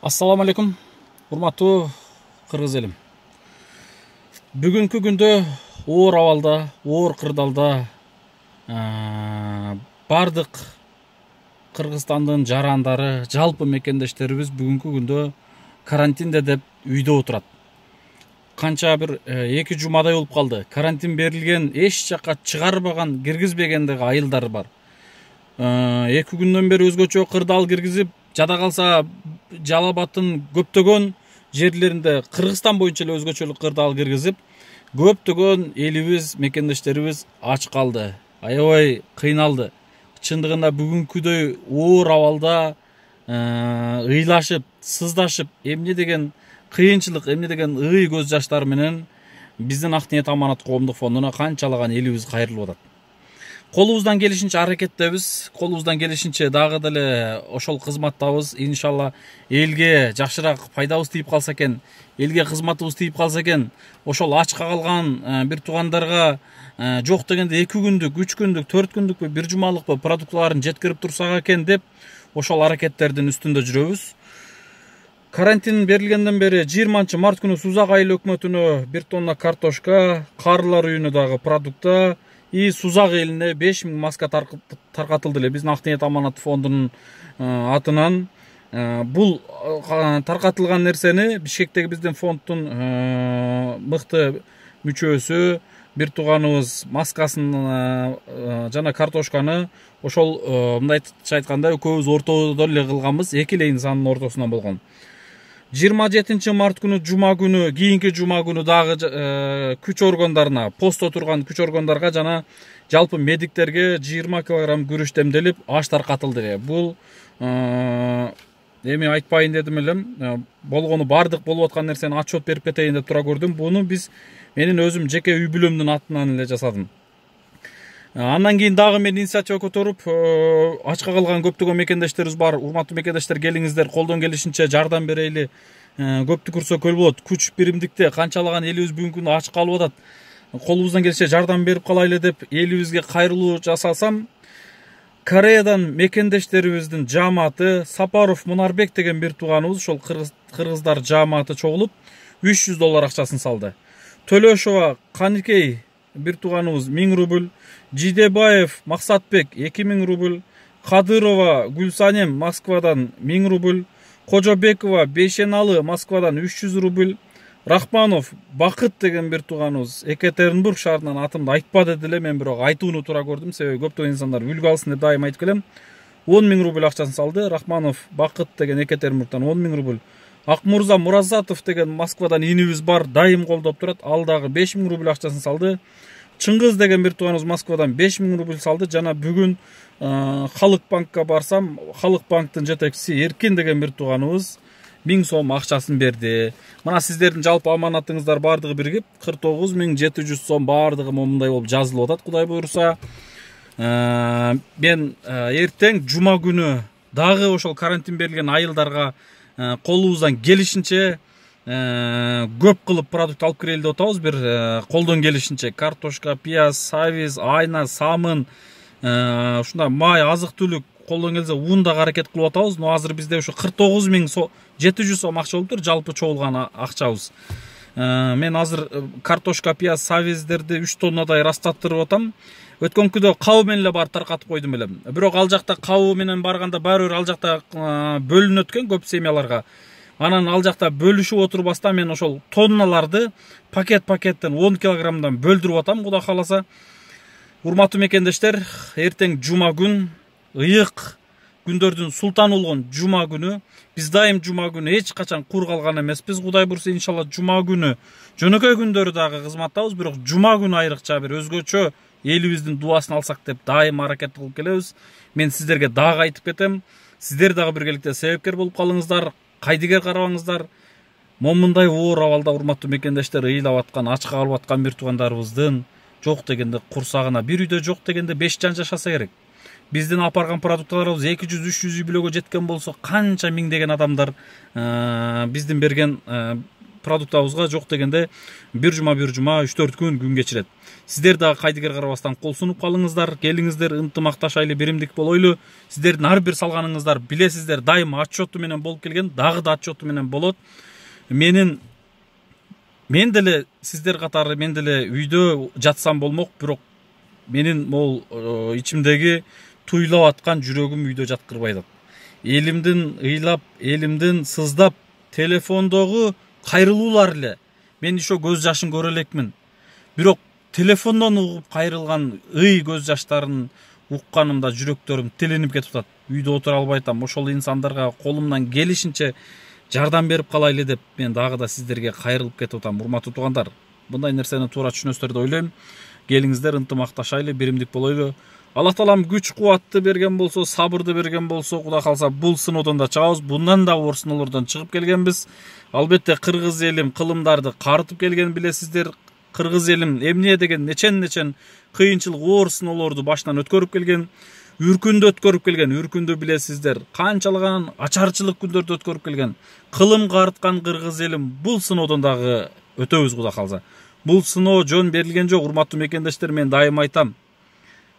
Assalamu alaikum, урматтуу кыргыз элим. Бүгүнкү күндө оор абалда, оор кырдаалда бардык Кыргызстандын жарандары, жалпы мекендештерибиз бүгүнкү күндө карантинде деп үйдө отурат. Канча бир 2 жумадай болуп калды. Карантин берилген, эч жакка чыгарбаган, киргизбегендеги айылдар бар. 2 күндөн бери өзгөчө кырдаал киргизип, жада калса Жалал Абадтын көптөгөн жерлеринде Кыргызстан боюнча эле өзгөчөлүк кырдаал киргизип, көптөгөн элибиз, мекендештерибиз ач калды. Аябай кыйналды. Чындыгында бүгүнкүдөй оор абалда ыйлашып, сыздашып, эмне деген кыйынчылык, эмне деген ый көз жаштар менен биздин Ак Ниет Аманат коомдук фондуна канчалаган элибиз кайрылып атат. Колубуздан келишинче аракеттебиз, колубуздан келишинче дагы деле ошол кызматтабыз. Иншалла элге жакшыраак пайдабыз тийип калса экен, элге кызматыбыз тийип калса экен, ошол ачка калган бир туугандарга жок дегенде 2 күндүк, 3 күндүк, 4 күндүкпү, 1 жумалыкпы продуктыларын жеткирип турсак экен деп ошол аракеттердин үстүндө жүрөбүз. Карантин берилгенден бери 20 март күнү Сузак айыл өкмөтүнө 1 тонна картошка, Карылар үйүнө дагы продукта и Сузак элине 5000 маска таркатылды эле биздин Ак Ниет Аманат фондунун атынан. Бул таркатылган нерсени Бишкектеги биздин фонддун мыкты мүчөсү, бир тууганыбыз маскасын жана картошканы ошол мындайча айтканда экөөбүз ортодо эле кылганбыз, 2 эле инсандын ортосунан болгон. 27 март күнү жума күнү, кийинки жума күнү дагы күч органдарына, постто турган күч органдарга жана жалпы медиктерге 20 килограмм күрүч демделип, аш таркатылды. Бул эми айтпайын дедим элем, болгону бардык болуп аткан нерсени отчет берип кетейин деп тура көрдүм. Буну менин өзүм жеке үй бүлөмдүн атынан эле жасадым. Андан кийин дагы мен инициатива көтөрүп, ачка калган көптөгөн мекендештерибиз бар. Урматтуу мекендештер, келиңиздер, колдон келишинче жардам берейли. Көптү көрсө көл болот. Күч биримдикте канчалаган элибиз бүгүнкү күндө ач калып атат. Колубуздан келишинче жардам берип калайлы деп элибизге кайрылуу жасасам, Кореядан мекендештерибиздин жааматы Сапаров Мунарбек деген бир тууганыбыз, ошол кыргыздар жааматы чогулуп $300 акчасын салды. Төлөшова Каникей бир тууганыбыз 1000 рубль, Жидебаев Максатбек 2000 рубль, Кадырова Гүлсанем Москвадан 1000 рубль, Кожобекова Бейшеналы Москвадан 300 рубль, Рахманов Бакыт деген бир тууганыбыз Екатеринбург шаарынан, атымды айтпа деди эле, мен бирок айтууну туура көрдүм, себеби көптөгөн инсандар үлгү алсын деп дайым айтып келем. 10.000 рубль акчасын салды. Рахманов Бакыт деген Екатеринбургдан 10.000 рубль. Акмурза Муразатов деген Москвадан инибиз бар, дайым колдоп турат, ал дагы 5000 рубль акчасын салды. Чыңгыз деген бир тууганыбыз Москвадан 5000 рубль салды. Жана бүгүн Халык банкка барсам, Халык банктын жетекчиси Эркин деген бир тууганыбыз 1000 сом акчасын берди. Мына сиздердин жалпы аманатыңыздар бардыгы биригип 49700 сом бардыгы момундай болуп жазылып атат, Кудай буйруса. Мен эртең жума күнү дагы ошол карантин берилген айылдарга колубуздан келишинче көп кылып продукт алып кирели деп атабыз. Бир колдон келишинче картошка, пияз, сабиз, айна, самын, ушундай май, азык түлүк, колдон келсе ун да аракет кылып атабыз. Но азыр бизде ушу 49700 сом акча болуптур, жалпы чогулган акчабыз. Мен азыр картошка, пияз, сабиздерди 3 тоннадай растаттырып атам. Өткөнкүдө кабы менен эле барып таркатып койдум элем. Бирок ал жакта кабы менен барганда баары бир ал жакта бөлүнөт экен көп семьяларга. Анан ал жакта бөлүшүп отурбастан мен ошол тонналарды пакеттен 10 килограммдан бөлдүрүп атам, Кудай кааласа. Урматтуу мекендештер, эртең жума күн, ыйык күндөрдүн султаны болгон жума күнү. Биз дайым жума күнү эч качан кур калган эмеспиз. Кудай буйруса, иншалла жума күнү, жөнөкөй күндөрү дагы кызматтабыз, бирок жума күнү айрыкча бир өзгөчө элибиздин дубасын алсак деп дайым аракет кылып келебиз. Мен сиздерге дагы айтып кетем, сиздер дагы биргеликте себепкер болуп калыңыздар, кайдыгер карабаңыздар. Момундай оор абалда урматтуу мекендештер, ыйлап аткан, ачка калып аткан бир туугандарыбыздын жок дегенде курсагына, бир үйдө жок дегенде 5 жан жашаса керек. Биздин апарган продукталарыбыз 200-300 үй бүлөгө жеткен болсо, канча миңдеген адамдар биздин берген продуктабызга жок дегенде бир жума 3-4 күн кечирет. Сиздер дагы кайдыгер карабастан кол сунуп калыңыздар, келиңиздер, ынтымакташайлы, биримдик болойлу. Сиздердин ар бир салганыңыздар билесиздер, дайыма отчету менен болуп келген, дагы да отчету менен болот. Мен деле сиздер катары мен деле үйдө жатсам болмок, бирок менин могул ичимдеги туйлап аткан жүрөгүм үйдө жаткырбай атат. Элимдин ыйлап, элимдин сыздап, телефондогу кайрылуулар эле. Мен ошо көз жашын көрө элекмин. Бирок телефондон угуп кайрылган көз жаштарын укканымда жүрөктөрүм тилинип кетип атат. Үйдө отура албай атам. Ошол инсандарга колумдан келишинче жардам берип калайлы деп мен дагы да сиздерге кайрылып кетип атам. Урматтуу туугандар, мындай нерсени туура түшүнөсүздөр деп ойлойм. Келиңиздер, ынтымакташайлы, биримдик болойлу. Аллах таалам күч кубатты берген болсо, сабырды берген болсо, Кудай калса бул сыноодон да чыгабыз. Bundan да оор сыноолордон чыгып келгенбиз. Албетте кыргыз элим кылымдарды карытып келген билесиздер. Кыргыз элим эмне деген нечен кыйынчылык, оор сыноолорду башынан өткөрүп келген. Үркүндө өткөрүп келген. Үркүндө билесиздер, канчалаган ачарчылык күндөрдү өткөрүп келген. Кылым карыткан кыргыз элим бул сыноодон дагы өтөбүз, Кудай калса. Бул сыноо жөн берилген жок, урматтуу мекендештер, мен дайым айтам.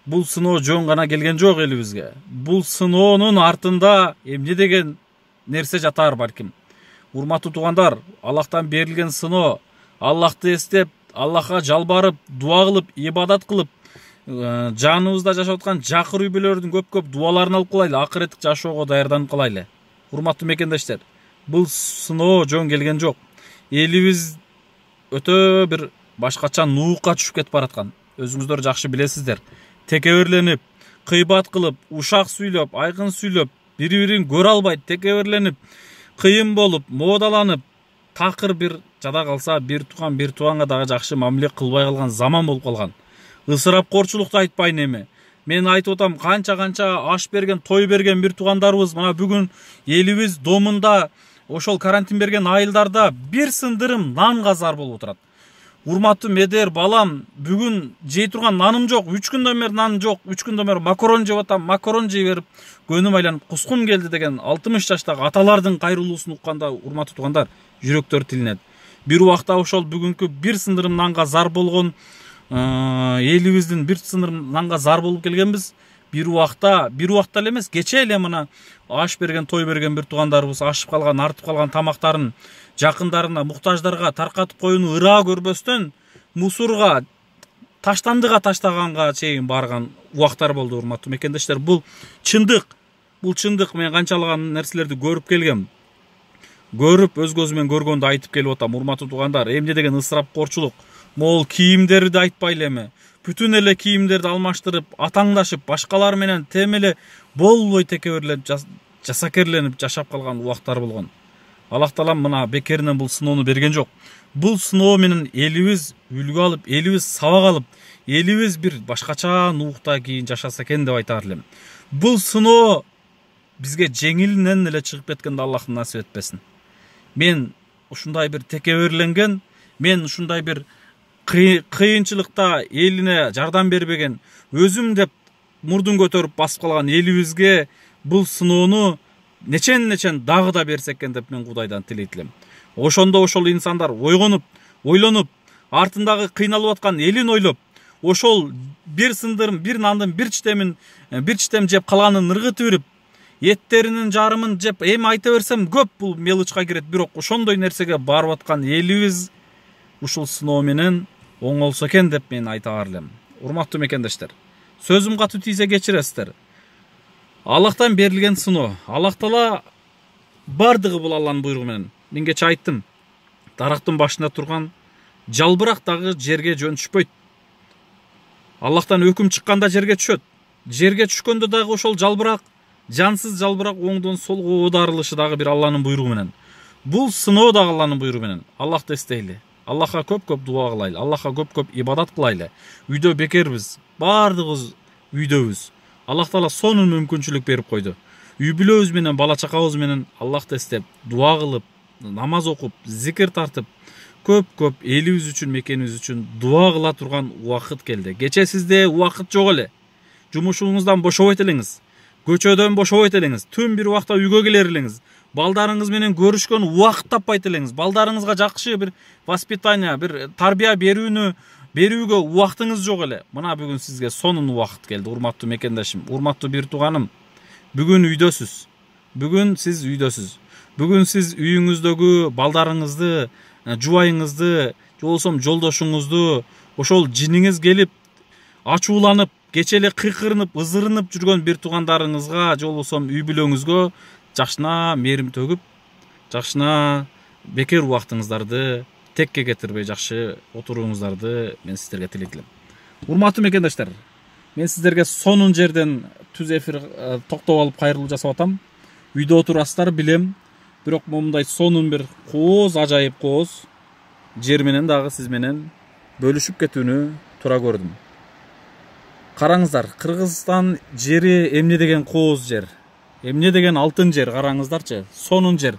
Бул сыноо жөн гана келген жок элибизге. Бул сыноонун артында эмне деген нерсе жатар балким. Урматтуу туугандар, Аллахтан берилген сыноо, Аллахты эстеп, Аллахка жалбарып, дуа кылып, ибадат кылып, жаныбызда жашап аткан жакыр үйбөлөрдүн көп дуаларын алып калайлы, акыреттик жашоого даярданып калайлы. Урматтуу мекендештер, бул сыноо жөн келген жок. Элибиз өтө бир башкача нуукка түшүп кетип бараткан. Өзүңүздөр жакшы билесиздер. Текеберленип, кыйбат кылып, ушак сүйлөп, айкын сүйлөп, бири-бирин көрө албай текеберленип, кыйын болуп, модаланып, такыр бир жада калса бир туганга дагы жакшы мамиле кылбай калган заман болуп калган. Ысырапкорчулукту айтпайын эми. Мен айтып атам, канча аш берген, той берген бир тугандарыбыз мына бүгүн элибиз домунда ошол карантин берген айылдарда бир сындырым нанга зар болуп отурат. Урматтуу медер балам, бүгүн жей турган наным жок, 3 күндөн бери нан жок, 3 күндөн бери макарон жеп атам, макарон жей берип көнүм айланып кускум келди деген 60 жаштагы аталардын кайрылуусун укканда, урматтуу туугандар, жүрөктөр тилинет. Бир убакта ошол бүгүнкү бир сындырым нанга зар болгон элибиздин бир сындырым нанга зар болуп келгенбиз. Бир убакта эле эмес, кече эле мына аш берген, той берген бир туугандарыбыз ашып калган, артып калган тамактарын жакындарына, муктаждарга таркатып коюуну ыраа көрбөстөн мусорга, таштандыга таштаганга чейин барган убактар болду, урматтуу мекендештер. Бул чындык. Мен канчалаган нерселерди көрүп келгем. Көрүп, өз көзүмөн көргөндү айтып келип атам, урматтуу туугандар. Эмне деген ысырапкорчулук. Могул кийимдерди айтпайлы эми. Бүтүн эле кийимдерди алмаштырып, атаңдашып, башкалар менен тең эле болбой текеберленип, жасакерленип жашап калган убактар болгон. Аллах таалам мына бекеринен бул сыноону берген жок. Бул сыноо менен элибиз үлгү алып, элибиз сабак алып, элибиз бир башкача нуукта кийин жашаса экен деп айтар элем. Бул сыноо бизге жеңилинен эле чыгып кеткенди Аллах насип этпесин. Мен ушундай бир текеберленген, мен ушундай бир кыйынчылыкта элине жардам бербеген, өзүм деп мурдун көтөрүп басып калган элибизге бул сыноону нечен дагы да берсек экен деп мен Кудайдан тилейт элем. Ошондо ошол инсандар ойгонуп, ойлонуп, артындагы кыйналып аткан элин ойлоп, ошол бир сындырым, бир нандын бир читем жеп калганын ыргытып ирип, эттеринин жарымын жеп, эми айта берсем көп бул мелочка кирет, бирок ошондой нерсеге барып аткан элибиз ушул сыноо менен оңолсо экен деп мен айтаар элем. Урматтуу мекендештер, сөзүм катуу тийсе кечиресиздер. Аллахтан берилген сыноо. Аллах таала бардыгы бул Алланын буйругу менен. Мен кече айттым. Дарактын башында турган жалбырак дагы жерге жөн түшпөйт. Аллахтан өкүм чыкканда жерге түшөт. Жерге түшкөндө дагы ошол жалбырак, жансыз жалбырак оңдон солго оодарылышы дагы бир Алланын буйругу менен. Бул сыноо дагы Алланын буйругу менен. Аллахты эстейли. Аллахка көп дуа кылайлы. Аллахка көп ибадат кылайлы. Үйдө бекербиз. Бардыгыбыз үйдөбүз. Аллах таала сонун мүмкүнчүлүк берип койду. Үй бүлөбүз менен, бала чакабыз менен Аллахты эстеп, дуа кылып, намаз окуп, зикир тартып, көп элибиз үчүн, мекенибиз үчүн дуа кыла турган убакыт келди. Кече сизде убакыт жок эле. Жумушуңуздан бошобойт элеңиз. Көчөдөн бошобойт элеңиз. Түн бир убакта үйгө келер элеңиз. балдарыңыз менен көрүшкөн убакыт таппайт элеңиз. Балдарыңызга жакшы бир воспитание, бир тарбия берүүгө убактыңыз жок эле. Мына бүгүн сизге сонун убакыт келди, урматтуу мекендешим, урматтуу бир тууганым. Бүгүн үйдөсүз. Бүгүн сиз үйдөсүз. Бүгүн сиз үйүңүздөгү балдарыңызды, жубайыңызды, же болбосо жолдошуңузду, ошол жиниңиз келип ачууланып, кече эле кыйкырынып, ызырынып жүргөн бир туугандарыңызга, же болбосо үй бүлөңүзгө жакшына мээрим төгүп, жакшына бекер убактыңыздарды текке кетирбей жакшы отурууңуздарды мен сиздерге тилейт элем. Урматтуу мекендештер, мен сиздерге сонун жерден түз эфир токтоп алып кайрылуу жасап атам. Үйдө отурасыздар билем, бирок момундай сонун бир кооз, ажайып кооз жер менен дагы сиз менен бөлүшүп кетүүнү туура көрдүм. Караңыздар, Кыргызстан жери эмне деген кооз жер, эмне деген алтын жер, караңыздарчы, сонун жер.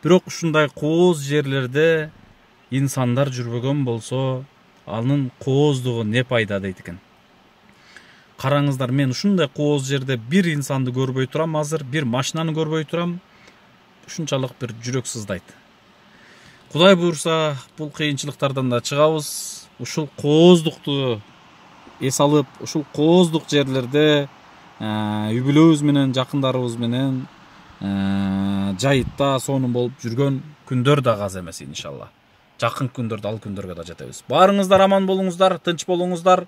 Бирок ушундай кооз жерлерде инсандар жүрбөгөн болсо, анын кооздугу не пайда дейт экен. Караңыздар, мен ушундай кооз жерде бир инсанды көрбөй турам азыр, бир машинаны көрбөй турам. Ушунчалык бир жүрөк сыздайт. Кудай буйрса, бул кыйынчылыктардан да чыгабыз. Ушул кооздукту эс алып, ушул кооздук жерлерде үй бүлөбүз менен, жакындарыбыз менен жайытта сонун болуп жүргөн күндөр да аз эмес иншалла. Жакын күндөрдө ал күндөргө да жетебиз. Баарыңыздар аман болуңуздар, тынч болуңуздар.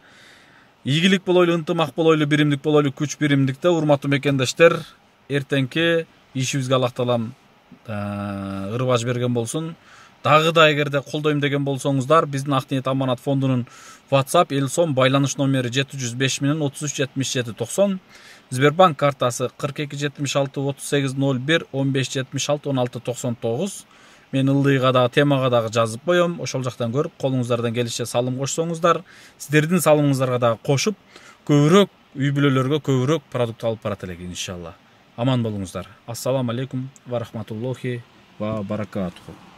Ийгилик болойлу, ынтымак болойлу, биримдик болойлу, күч биримдикте. Урматтуу мекендештер, эртеңки ишибизге Аллах таалам ырбаж берген болсун. Дагы да эгерде колдойм деген болсоңуздар, биздин Ак ниет аманат фондунун WhatsApp эл сом байланыш номери 705 менен 33 77 90. Сбербанк картасы 42 76 38 01 15 76 16 99. Мен ылдыйга дагы темага дагы жазып коем. Ошол жактан көрүп, колуңуздардан келишче салым кошсоңуздар, сиздердин салымыңыздарга дагы кошуп, көбүрөөк үй бүлөлөргө көбүрөөк продукт алып барат элек иншалла. Аман болуңуздар. Ассаламу алейкум ва рахматуллахи ва баракатуху.